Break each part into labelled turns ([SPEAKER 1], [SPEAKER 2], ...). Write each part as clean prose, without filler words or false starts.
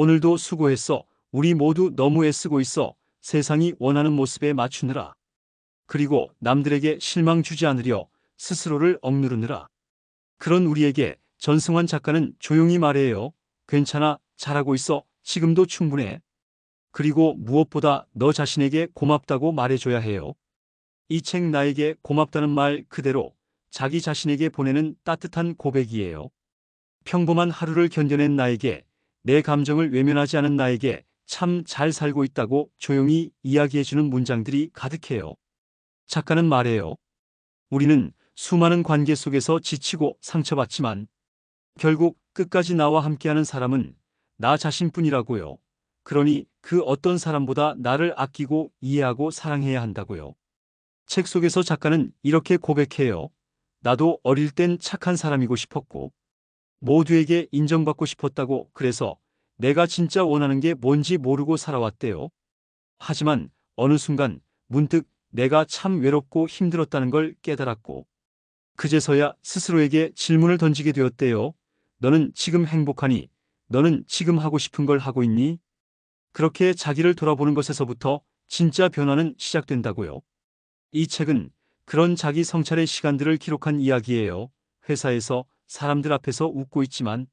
[SPEAKER 1] 오늘도 수고했어. 우리 모두 너무 애쓰고 있어. 세상이 원하는 모습에 맞추느라. 그리고 남들에게 실망 주지 않으려 스스로를 억누르느라. 그런 우리에게 전승환 작가는 조용히 말해요. 괜찮아. 잘하고 있어. 지금도 충분해. 그리고 무엇보다 너 자신에게 고맙다고 말해줘야 해요. 이 책 나에게 고맙다는 말 그대로 자기 자신에게 보내는 따뜻한 고백이에요. 평범한 하루를 견뎌낸 나에게, 내 감정을 외면하지 않은 나에게 참 잘 살고 있다고 조용히 이야기해주는 문장들이 가득해요. 작가는 말해요. 우리는 수많은 관계 속에서 지치고 상처받지만 결국 끝까지 나와 함께하는 사람은 나 자신뿐이라고요. 그러니 그 어떤 사람보다 나를 아끼고 이해하고 사랑해야 한다고요. 책 속에서 작가는 이렇게 고백해요. 나도 어릴 땐 착한 사람이고 싶었고 모두에게 인정받고 싶었다고. 그래서 내가 진짜 원하는 게 뭔지 모르고 살아왔대요. 하지만 어느 순간 문득 내가 참 외롭고 힘들었다는 걸 깨달았고 그제서야 스스로에게 질문을 던지게 되었대요. 너는 지금 행복하니? 너는 지금 하고 싶은 걸 하고 있니? 그렇게 자기를 돌아보는 것에서부터 진짜 변화는 시작된다고요. 이 책은 그런 자기 성찰의 시간들을 기록한 이야기예요. 회사에서 사람들 앞에서 웃고 있지만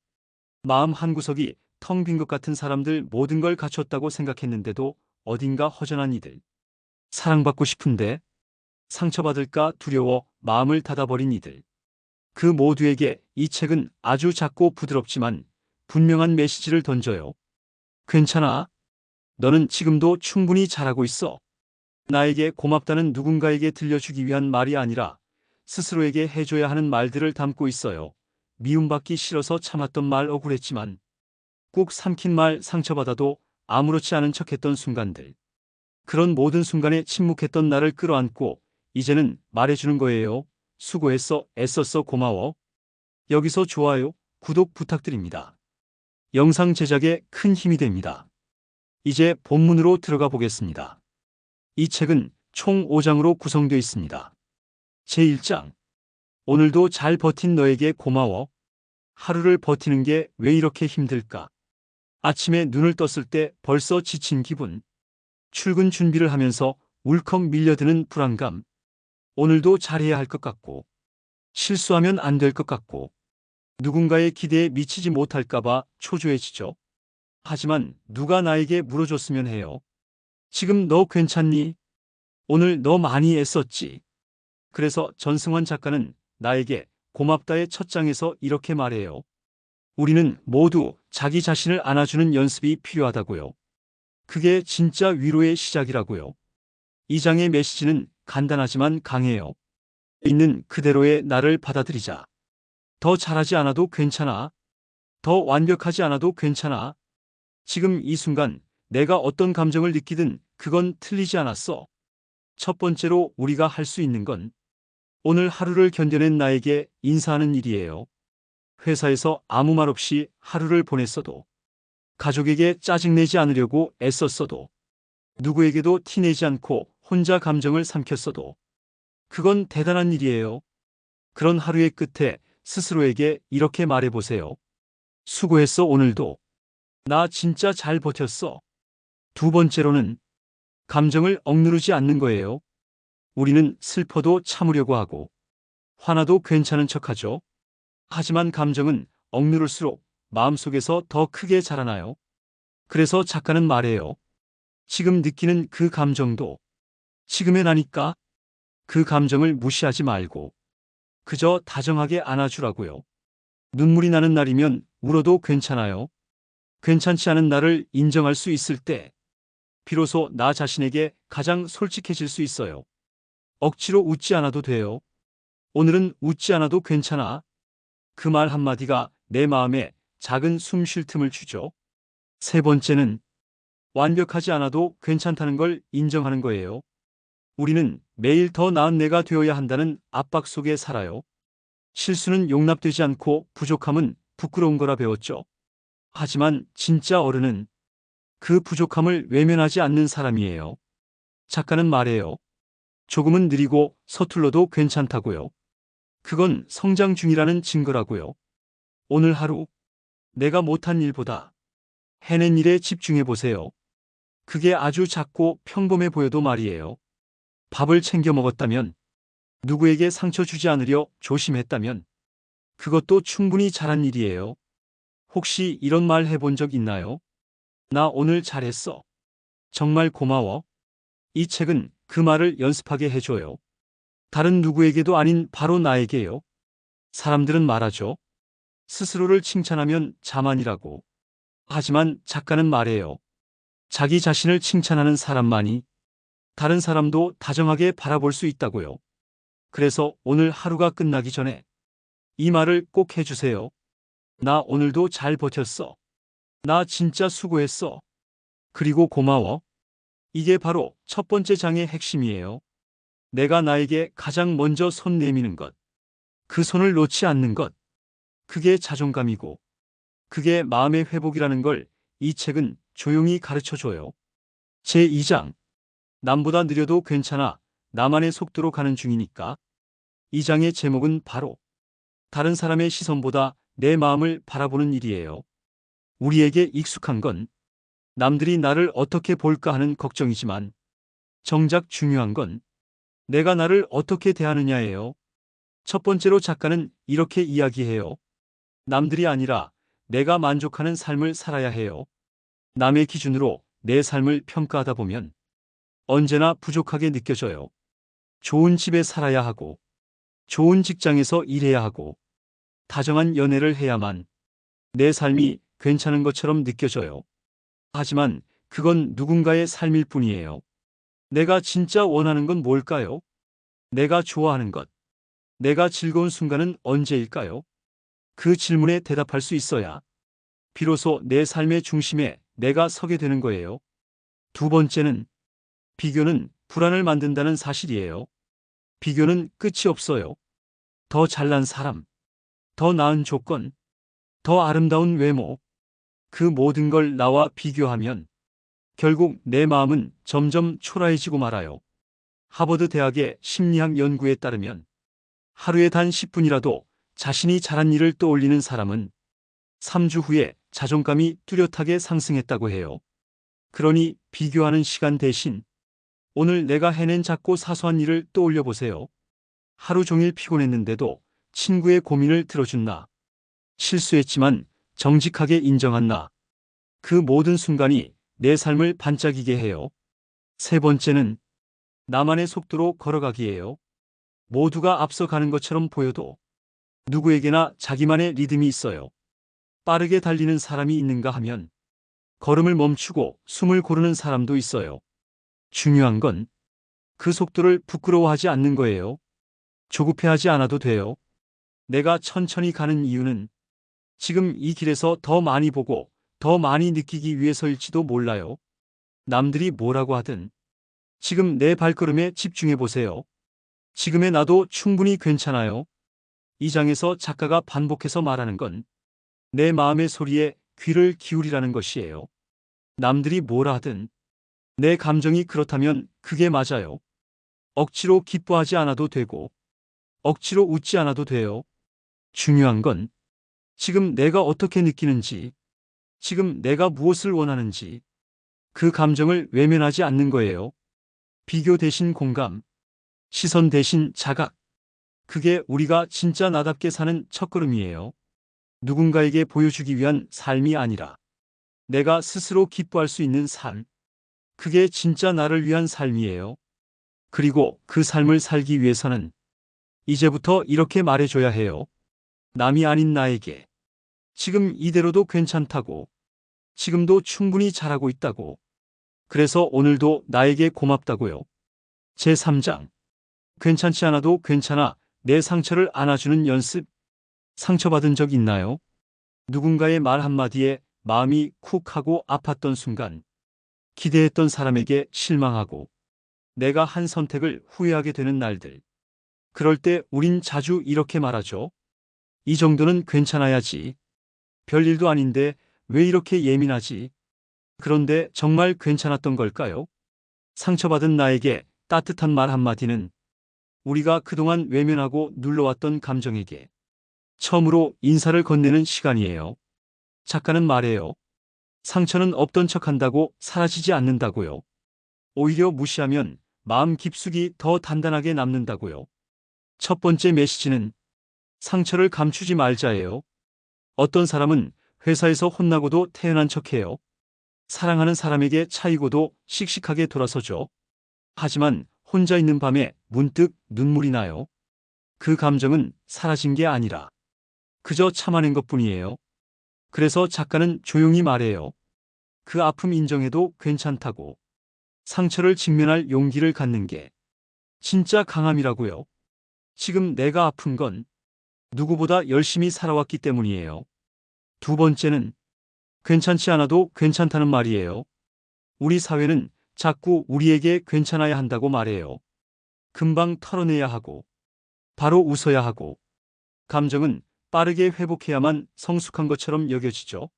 [SPEAKER 1] 마음 한구석이 텅 빈 것 같은 사람들, 모든 걸 갖췄다고 생각했는데도 어딘가 허전한 이들. 사랑받고 싶은데 상처받을까 두려워 마음을 닫아버린 이들. 그 모두에게 이 책은 아주 작고 부드럽지만 분명한 메시지를 던져요. 괜찮아. 너는 지금도 충분히 잘하고 있어. 나에게 고맙다는 누군가에게 들려주기 위한 말이 아니라 스스로에게 해줘야 하는 말들을 담고 있어요. 미움받기 싫어서 참았던 말, 억울했지만 꾹 삼킨 말, 상처받아도 아무렇지 않은 척했던 순간들. 그런 모든 순간에 침묵했던 나를 끌어안고 이제는 말해주는 거예요. 수고했어, 애썼어, 고마워. 여기서 좋아요, 구독 부탁드립니다. 영상 제작에 큰 힘이 됩니다. 이제 본문으로 들어가 보겠습니다. 이 책은 총 5장으로 구성되어 있습니다. 제1장. 오늘도 잘 버틴 너에게 고마워. 하루를 버티는 게 왜 이렇게 힘들까? 아침에 눈을 떴을 때 벌써 지친 기분. 출근 준비를 하면서 울컥 밀려드는 불안감. 오늘도 잘해야 할 것 같고, 실수하면 안 될 것 같고, 누군가의 기대에 미치지 못할까봐 초조해지죠. 하지만 누가 나에게 물어줬으면 해요. 지금 너 괜찮니? 오늘 너 많이 애썼지? 그래서 전승환 작가는 나에게 고맙다의 첫 장에서 이렇게 말해요. 우리는 모두 자기 자신을 안아주는 연습이 필요하다고요. 그게 진짜 위로의 시작이라고요. 이 장의 메시지는 간단하지만 강해요. 있는 그대로의 나를 받아들이자. 더 잘하지 않아도 괜찮아. 더 완벽하지 않아도 괜찮아. 지금 이 순간 내가 어떤 감정을 느끼든 그건 틀리지 않았어. 첫 번째로 우리가 할 수 있는 건 오늘 하루를 견뎌낸 나에게 인사하는 일이에요. 회사에서 아무 말 없이 하루를 보냈어도, 가족에게 짜증내지 않으려고 애썼어도, 누구에게도 티내지 않고 혼자 감정을 삼켰어도 그건 대단한 일이에요. 그런 하루의 끝에 스스로에게 이렇게 말해보세요. 수고했어, 오늘도. 나 진짜 잘 버텼어. 두 번째로는 감정을 억누르지 않는 거예요. 우리는 슬퍼도 참으려고 하고 화나도 괜찮은 척하죠. 하지만 감정은 억누를수록 마음속에서 더 크게 자라나요. 그래서 작가는 말해요. 지금 느끼는 그 감정도 지금의 나니까. 그 감정을 무시하지 말고 그저 다정하게 안아주라고요. 눈물이 나는 날이면 울어도 괜찮아요. 괜찮지 않은 나를 인정할 수 있을 때 비로소 나 자신에게 가장 솔직해질 수 있어요. 억지로 웃지 않아도 돼요. 오늘은 웃지 않아도 괜찮아. 그 말 한마디가 내 마음에 작은 숨 쉴 틈을 주죠. 세 번째는 완벽하지 않아도 괜찮다는 걸 인정하는 거예요. 우리는 매일 더 나은 내가 되어야 한다는 압박 속에 살아요. 실수는 용납되지 않고 부족함은 부끄러운 거라 배웠죠. 하지만 진짜 어른은 그 부족함을 외면하지 않는 사람이에요. 작가는 말해요. 조금은 느리고 서툴러도 괜찮다고요. 그건 성장 중이라는 증거라고요. 오늘 하루 내가 못한 일보다 해낸 일에 집중해 보세요. 그게 아주 작고 평범해 보여도 말이에요. 밥을 챙겨 먹었다면, 누구에게 상처 주지 않으려 조심했다면, 그것도 충분히 잘한 일이에요. 혹시 이런 말 해본 적 있나요? 나 오늘 잘했어. 정말 고마워. 이 책은 그 말을 연습하게 해줘요. 다른 누구에게도 아닌 바로 나에게요. 사람들은 말하죠. 스스로를 칭찬하면 자만이라고. 하지만 작가는 말해요. 자기 자신을 칭찬하는 사람만이 다른 사람도 다정하게 바라볼 수 있다고요. 그래서 오늘 하루가 끝나기 전에 이 말을 꼭 해주세요. 나 오늘도 잘 버텼어. 나 진짜 수고했어. 그리고 고마워. 이게 바로 첫 번째 장의 핵심이에요. 내가 나에게 가장 먼저 손 내미는 것. 그 손을 놓지 않는 것. 그게 자존감이고, 그게 마음의 회복이라는 걸 이 책은 조용히 가르쳐 줘요. 제2장. 남보다 느려도 괜찮아. 나만의 속도로 가는 중이니까. 이 장의 제목은 바로 다른 사람의 시선보다 내 마음을 바라보는 일이에요. 우리에게 익숙한 건 남들이 나를 어떻게 볼까 하는 걱정이지만 정작 중요한 건 내가 나를 어떻게 대하느냐예요. 첫 번째로 작가는 이렇게 이야기해요. 남들이 아니라 내가 만족하는 삶을 살아야 해요. 남의 기준으로 내 삶을 평가하다 보면 언제나 부족하게 느껴져요. 좋은 집에 살아야 하고, 좋은 직장에서 일해야 하고, 다정한 연애를 해야만 내 삶이 괜찮은 것처럼 느껴져요. 하지만 그건 누군가의 삶일 뿐이에요. 내가 진짜 원하는 건 뭘까요? 내가 좋아하는 것, 내가 즐거운 순간은 언제일까요? 그 질문에 대답할 수 있어야 비로소 내 삶의 중심에 내가 서게 되는 거예요. 두 번째는 비교는 불안을 만든다는 사실이에요. 비교는 끝이 없어요. 더 잘난 사람, 더 나은 조건, 더 아름다운 외모, 그 모든 걸 나와 비교하면 결국 내 마음은 점점 초라해지고 말아요. 하버드 대학의 심리학 연구에 따르면 하루에 단 10분이라도 자신이 잘한 일을 떠올리는 사람은 3주 후에 자존감이 뚜렷하게 상승했다고 해요. 그러니 비교하는 시간 대신 오늘 내가 해낸 작고 사소한 일을 떠올려 보세요. 하루 종일 피곤했는데도 친구의 고민을 들어준 나. 실수했지만 정직하게 인정한 나. 그 모든 순간이 내 삶을 반짝이게 해요. 세 번째는 나만의 속도로 걸어가기예요. 모두가 앞서가는 것처럼 보여도 누구에게나 자기만의 리듬이 있어요. 빠르게 달리는 사람이 있는가 하면 걸음을 멈추고 숨을 고르는 사람도 있어요. 중요한 건 그 속도를 부끄러워하지 않는 거예요. 조급해하지 않아도 돼요. 내가 천천히 가는 이유는 지금 이 길에서 더 많이 보고 더 많이 느끼기 위해서일지도 몰라요. 남들이 뭐라고 하든 지금 내 발걸음에 집중해 보세요. 지금의 나도 충분히 괜찮아요. 이 장에서 작가가 반복해서 말하는 건 내 마음의 소리에 귀를 기울이라는 것이에요. 남들이 뭐라 하든 내 감정이 그렇다면 그게 맞아요. 억지로 기뻐하지 않아도 되고 억지로 웃지 않아도 돼요. 중요한 건 지금 내가 어떻게 느끼는지, 지금 내가 무엇을 원하는지 그 감정을 외면하지 않는 거예요. 비교 대신 공감, 시선 대신 자각. 그게 우리가 진짜 나답게 사는 첫걸음이에요. 누군가에게 보여주기 위한 삶이 아니라 내가 스스로 기뻐할 수 있는 삶. 그게 진짜 나를 위한 삶이에요. 그리고 그 삶을 살기 위해서는 이제부터 이렇게 말해줘야 해요. 남이 아닌 나에게. 지금 이대로도 괜찮다고. 지금도 충분히 잘하고 있다고. 그래서 오늘도 나에게 고맙다고요. 제3장. 괜찮지 않아도 괜찮아. 내 상처를 안아주는 연습. 상처받은 적 있나요? 누군가의 말 한마디에 마음이 쿡 하고 아팠던 순간. 기대했던 사람에게 실망하고 내가 한 선택을 후회하게 되는 날들. 그럴 때 우린 자주 이렇게 말하죠. 이 정도는 괜찮아야지. 별일도 아닌데 왜 이렇게 예민하지? 그런데 정말 괜찮았던 걸까요? 상처받은 나에게 따뜻한 말 한마디는 우리가 그동안 외면하고 눌러왔던 감정에게 처음으로 인사를 건네는 시간이에요. 작가는 말해요. 상처는 없던 척한다고 사라지지 않는다고요. 오히려 무시하면 마음 깊숙이 더 단단하게 남는다고요. 첫 번째 메시지는 상처를 감추지 말자예요. 어떤 사람은 회사에서 혼나고도 태연한 척해요. 사랑하는 사람에게 차이고도 씩씩하게 돌아서죠. 하지만 혼자 있는 밤에 문득 눈물이 나요. 그 감정은 사라진 게 아니라 그저 참아낸 것뿐이에요. 그래서 작가는 조용히 말해요. 그 아픔 인정해도 괜찮다고. 상처를 직면할 용기를 갖는 게 진짜 강함이라고요. 지금 내가 아픈 건 누구보다 열심히 살아왔기 때문이에요. 두 번째는 괜찮지 않아도 괜찮다는 말이에요. 우리 사회는 자꾸 우리에게 괜찮아야 한다고 말해요. 금방 털어내야 하고, 바로 웃어야 하고, 감정은 빠르게 회복해야만 성숙한 것처럼 여겨지죠.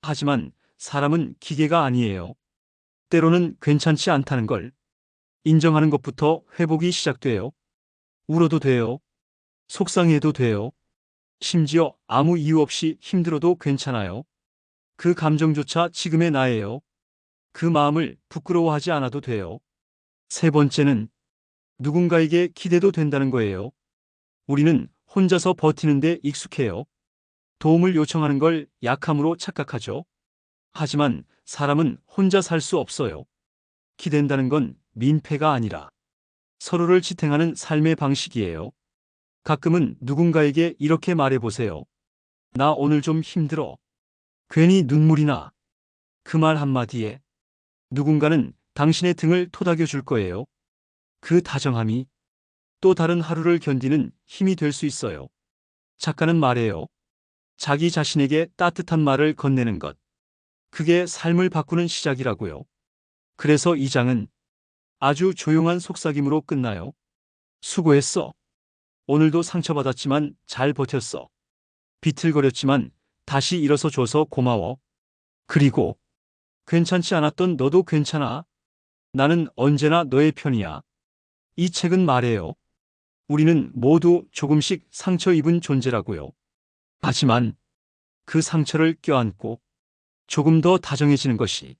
[SPEAKER 1] 하지만 사람은 기계가 아니에요. 때로는 괜찮지 않다는 걸 인정하는 것부터 회복이 시작돼요. 울어도 돼요. 속상해도 돼요. 심지어 아무 이유 없이 힘들어도 괜찮아요. 그 감정조차 지금의 나예요. 그 마음을 부끄러워하지 않아도 돼요. 세 번째는 누군가에게 기대도 된다는 거예요. 우리는 혼자서 버티는데 익숙해요. 도움을 요청하는 걸 약함으로 착각하죠. 하지만 사람은 혼자 살 수 없어요. 기댄다는 건 민폐가 아니라 서로를 지탱하는 삶의 방식이에요. 가끔은 누군가에게 이렇게 말해보세요. 나 오늘 좀 힘들어. 괜히 눈물이 나. 그 말 한마디에 누군가는 당신의 등을 토닥여 줄 거예요. 그 다정함이 또 다른 하루를 견디는 힘이 될 수 있어요. 작가는 말해요. 자기 자신에게 따뜻한 말을 건네는 것. 그게 삶을 바꾸는 시작이라고요. 그래서 이 장은 아주 조용한 속삭임으로 끝나요. 수고했어. 오늘도 상처받았지만 잘 버텼어. 비틀거렸지만 다시 일어서 줘서 고마워. 그리고 괜찮지 않았던 너도 괜찮아. 나는 언제나 너의 편이야. 이 책은 말해요. 우리는 모두 조금씩 상처 입은 존재라고요. 하지만 그 상처를 껴안고 조금 더 다정해지는 것이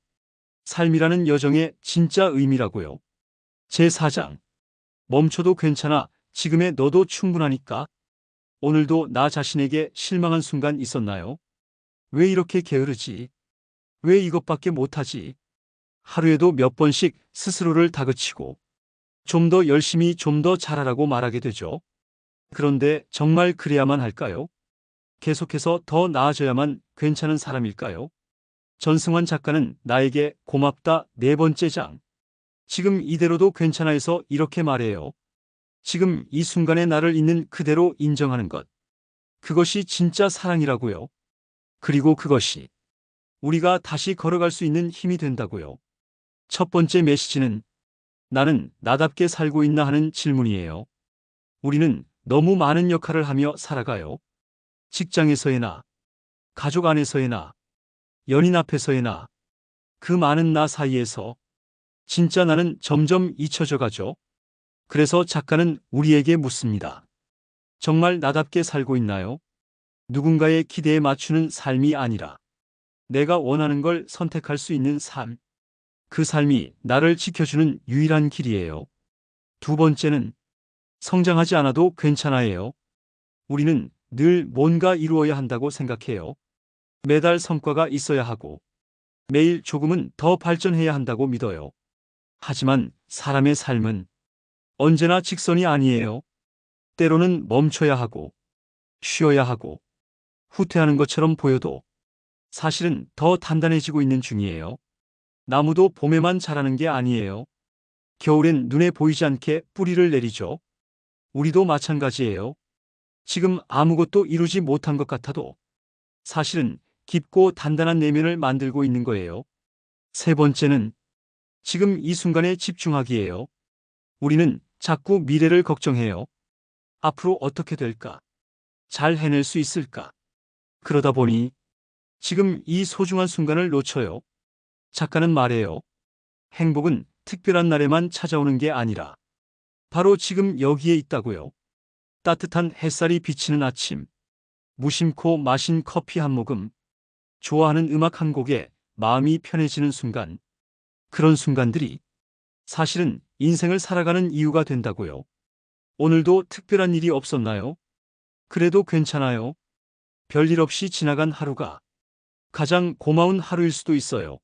[SPEAKER 1] 삶이라는 여정의 진짜 의미라고요. 제4장. 멈춰도 괜찮아. 지금의 너도 충분하니까. 오늘도 나 자신에게 실망한 순간 있었나요? 왜 이렇게 게으르지? 왜 이것밖에 못하지? 하루에도 몇 번씩 스스로를 다그치고 좀 더 열심히 좀 더 잘하라고 말하게 되죠. 그런데 정말 그래야만 할까요? 계속해서 더 나아져야만 괜찮은 사람일까요? 전승환 작가는 나에게 고맙다 네 번째 장. 지금 이대로도 괜찮아 해서 이렇게 말해요. 지금 이 순간에 나를 있는 그대로 인정하는 것. 그것이 진짜 사랑이라고요. 그리고 그것이 우리가 다시 걸어갈 수 있는 힘이 된다고요. 첫 번째 메시지는 나는 나답게 살고 있나 하는 질문이에요. 우리는 너무 많은 역할을 하며 살아가요. 직장에서의 나, 가족 안에서의 나, 연인 앞에서의 나, 그 많은 나 사이에서 진짜 나는 점점 잊혀져 가죠. 그래서 작가는 우리에게 묻습니다. 정말 나답게 살고 있나요? 누군가의 기대에 맞추는 삶이 아니라 내가 원하는 걸 선택할 수 있는 삶. 그 삶이 나를 지켜주는 유일한 길이에요. 두 번째는 성장하지 않아도 괜찮아예요. 우리는 늘 뭔가 이루어야 한다고 생각해요. 매달 성과가 있어야 하고 매일 조금은 더 발전해야 한다고 믿어요. 하지만 사람의 삶은 언제나 직선이 아니에요. 때로는 멈춰야 하고 쉬어야 하고 후퇴하는 것처럼 보여도 사실은 더 단단해지고 있는 중이에요. 나무도 봄에만 자라는 게 아니에요. 겨울엔 눈에 보이지 않게 뿌리를 내리죠. 우리도 마찬가지예요. 지금 아무것도 이루지 못한 것 같아도 사실은 깊고 단단한 내면을 만들고 있는 거예요. 세 번째는 지금 이 순간에 집중하기예요. 우리는 자꾸 미래를 걱정해요. 앞으로 어떻게 될까? 잘 해낼 수 있을까? 그러다 보니 지금 이 소중한 순간을 놓쳐요. 작가는 말해요. 행복은 특별한 날에만 찾아오는 게 아니라 바로 지금 여기에 있다고요. 따뜻한 햇살이 비치는 아침, 무심코 마신 커피 한 모금, 좋아하는 음악 한 곡에 마음이 편해지는 순간, 그런 순간들이 사실은 인생을 살아가는 이유가 된다고요. 오늘도 특별한 일이 없었나요? 그래도 괜찮아요. 별일 없이 지나간 하루가 가장 고마운 하루일 수도 있어요.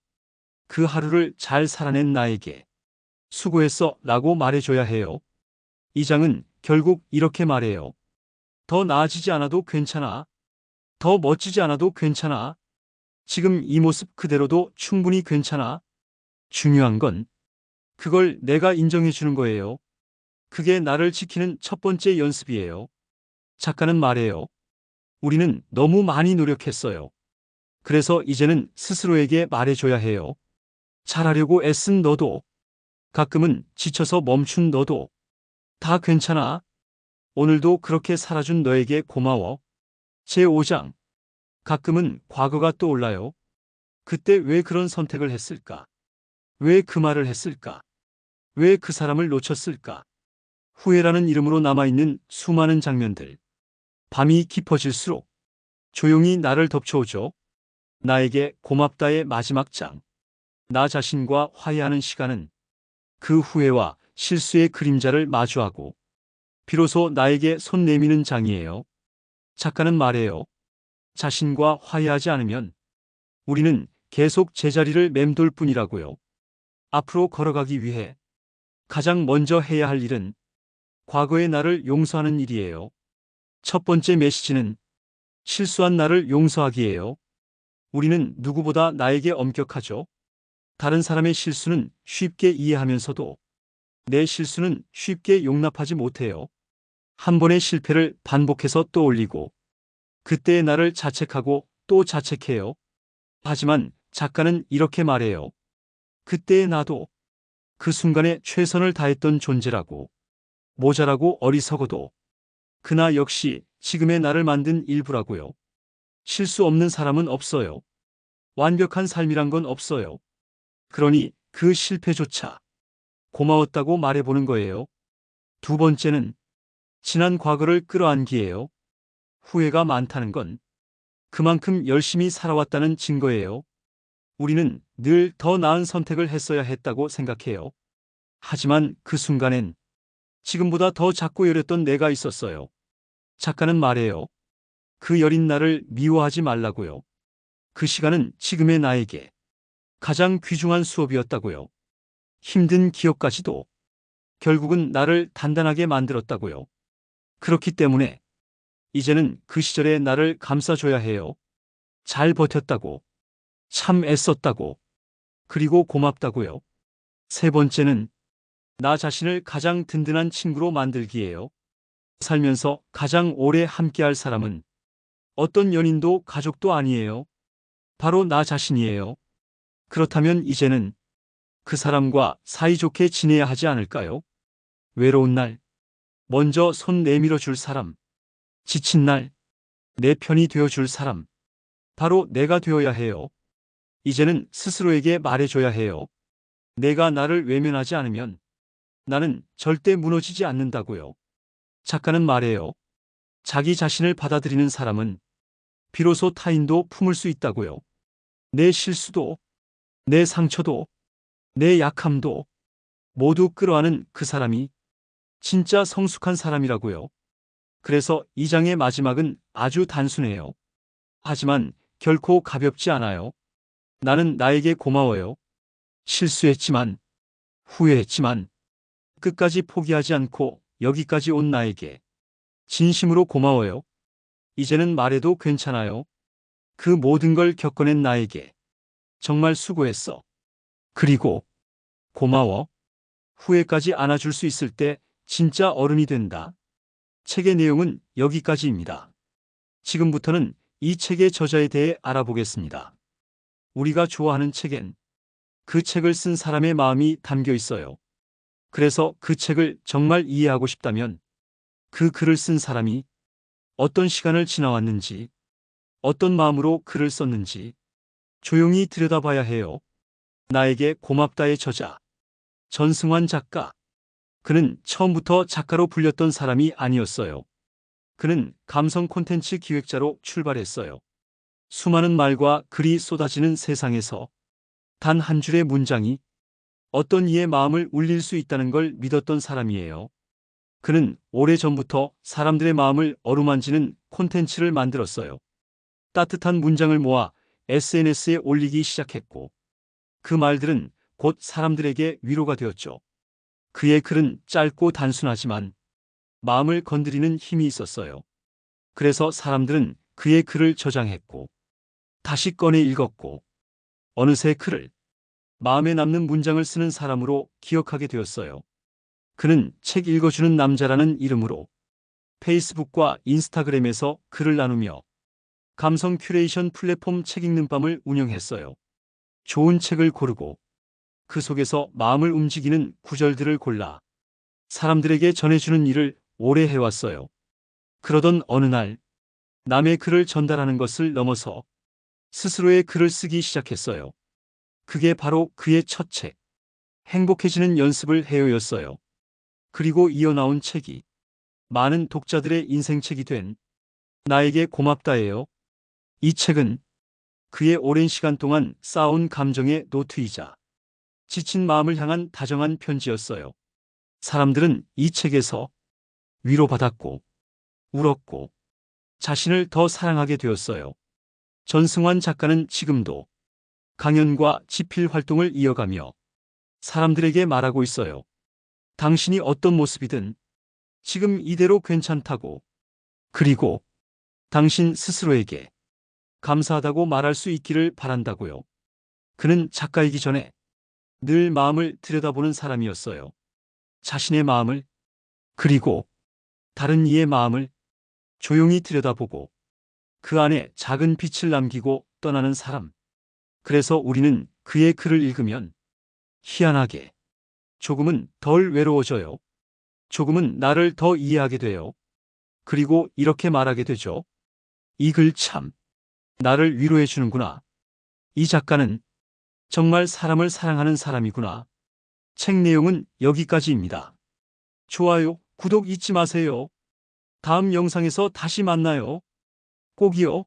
[SPEAKER 1] 그 하루를 잘 살아낸 나에게 수고했어 라고 말해줘야 해요. 이 장은 결국 이렇게 말해요. 더 나아지지 않아도 괜찮아. 더 멋지지 않아도 괜찮아. 지금 이 모습 그대로도 충분히 괜찮아. 중요한 건 그걸 내가 인정해 주는 거예요. 그게 나를 지키는 첫 번째 연습이에요. 작가는 말해요. 우리는 너무 많이 노력했어요. 그래서 이제는 스스로에게 말해줘야 해요. 잘하려고 애쓴 너도, 가끔은 지쳐서 멈춘 너도, 다 괜찮아. 오늘도 그렇게 살아준 너에게 고마워. 제5장. 가끔은 과거가 떠올라요. 그때 왜 그런 선택을 했을까? 왜 그 말을 했을까? 왜 그 사람을 놓쳤을까? 후회라는 이름으로 남아있는 수많은 장면들. 밤이 깊어질수록 조용히 나를 덮쳐오죠. 나에게 고맙다의 마지막 장. 나 자신과 화해하는 시간은 그 후회와 실수의 그림자를 마주하고 비로소 나에게 손 내미는 장이에요. 작가는 말해요. 자신과 화해하지 않으면 우리는 계속 제자리를 맴돌 뿐이라고요. 앞으로 걸어가기 위해 가장 먼저 해야 할 일은 과거의 나를 용서하는 일이에요. 첫 번째 메시지는 실수한 나를 용서하기예요. 우리는 누구보다 나에게 엄격하죠. 다른 사람의 실수는 쉽게 이해하면서도 내 실수는 쉽게 용납하지 못해요. 한 번의 실패를 반복해서 또 올리고 그때의 나를 자책하고 또 자책해요. 하지만 작가는 이렇게 말해요. 그때의 나도 그 순간에 최선을 다했던 존재라고, 모자라고 어리석어도 그나 역시 지금의 나를 만든 일부라고요. 실수 없는 사람은 없어요. 완벽한 삶이란 건 없어요. 그러니 그 실패조차 고마웠다고 말해보는 거예요. 두 번째는 지난 과거를 끌어안기예요. 후회가 많다는 건 그만큼 열심히 살아왔다는 증거예요. 우리는 늘 더 나은 선택을 했어야 했다고 생각해요. 하지만 그 순간엔 지금보다 더 작고 여렸던 내가 있었어요. 작가는 말해요. 그 여린 나를 미워하지 말라고요. 그 시간은 지금의 나에게 가장 귀중한 수업이었다고요. 힘든 기억까지도 결국은 나를 단단하게 만들었다고요. 그렇기 때문에 이제는 그 시절의 나를 감싸줘야 해요. 잘 버텼다고, 참 애썼다고, 그리고 고맙다고요. 세 번째는 나 자신을 가장 든든한 친구로 만들기예요. 살면서 가장 오래 함께할 사람은 어떤 연인도 가족도 아니에요. 바로 나 자신이에요. 그렇다면 이제는 그 사람과 사이좋게 지내야 하지 않을까요? 외로운 날, 먼저 손 내밀어 줄 사람, 지친 날, 내 편이 되어 줄 사람, 바로 내가 되어야 해요. 이제는 스스로에게 말해줘야 해요. 내가 나를 외면하지 않으면 나는 절대 무너지지 않는다고요. 작가는 말해요. 자기 자신을 받아들이는 사람은 비로소 타인도 품을 수 있다고요. 내 실수도, 내 상처도, 내 약함도 모두 끌어안은 그 사람이 진짜 성숙한 사람이라고요. 그래서 이 장의 마지막은 아주 단순해요. 하지만 결코 가볍지 않아요. 나는 나에게 고마워요. 실수했지만, 후회했지만, 끝까지 포기하지 않고 여기까지 온 나에게 진심으로 고마워요. 이제는 말해도 괜찮아요. 그 모든 걸 겪어낸 나에게 정말 수고했어. 그리고 고마워. 후회까지 안아줄 수 있을 때 진짜 어른이 된다. 책의 내용은 여기까지입니다. 지금부터는 이 책의 저자에 대해 알아보겠습니다. 우리가 좋아하는 책엔 그 책을 쓴 사람의 마음이 담겨 있어요. 그래서 그 책을 정말 이해하고 싶다면 그 글을 쓴 사람이 어떤 시간을 지나왔는지, 어떤 마음으로 글을 썼는지 조용히 들여다봐야 해요. 나에게 고맙다의 저자, 전승환 작가. 그는 처음부터 작가로 불렸던 사람이 아니었어요. 그는 감성 콘텐츠 기획자로 출발했어요. 수많은 말과 글이 쏟아지는 세상에서 단 한 줄의 문장이 어떤 이의 마음을 울릴 수 있다는 걸 믿었던 사람이에요. 그는 오래전부터 사람들의 마음을 어루만지는 콘텐츠를 만들었어요. 따뜻한 문장을 모아 SNS에 올리기 시작했고, 그 말들은 곧 사람들에게 위로가 되었죠. 그의 글은 짧고 단순하지만 마음을 건드리는 힘이 있었어요. 그래서 사람들은 그의 글을 저장했고, 다시 꺼내 읽었고, 어느새 그를 마음에 남는 문장을 쓰는 사람으로 기억하게 되었어요. 그는 책 읽어주는 남자라는 이름으로 페이스북과 인스타그램에서 글을 나누며 감성 큐레이션 플랫폼 책 읽는 밤을 운영했어요. 좋은 책을 고르고 그 속에서 마음을 움직이는 구절들을 골라 사람들에게 전해주는 일을 오래 해왔어요. 그러던 어느 날 남의 글을 전달하는 것을 넘어서 스스로의 글을 쓰기 시작했어요. 그게 바로 그의 첫 책, 행복해지는 연습을 해요였어요. 그리고 이어 나온 책이 많은 독자들의 인생책이 된 나에게 고맙다예요. 이 책은 그의 오랜 시간 동안 쌓아온 감정의 노트이자 지친 마음을 향한 다정한 편지였어요. 사람들은 이 책에서 위로받았고, 울었고, 자신을 더 사랑하게 되었어요. 전승환 작가는 지금도 강연과 집필 활동을 이어가며 사람들에게 말하고 있어요. 당신이 어떤 모습이든 지금 이대로 괜찮다고, 그리고 당신 스스로에게 감사하다고 말할 수 있기를 바란다고요. 그는 작가이기 전에 늘 마음을 들여다보는 사람이었어요. 자신의 마음을, 그리고 다른 이의 마음을 조용히 들여다보고 그 안에 작은 빛을 남기고 떠나는 사람. 그래서 우리는 그의 글을 읽으면 희한하게 조금은 덜 외로워져요. 조금은 나를 더 이해하게 돼요. 그리고 이렇게 말하게 되죠. 이 글 참 나를 위로해 주는구나. 이 작가는 정말 사람을 사랑하는 사람이구나. 책 내용은 여기까지입니다. 좋아요, 구독 잊지 마세요. 다음 영상에서 다시 만나요. 꼭이요.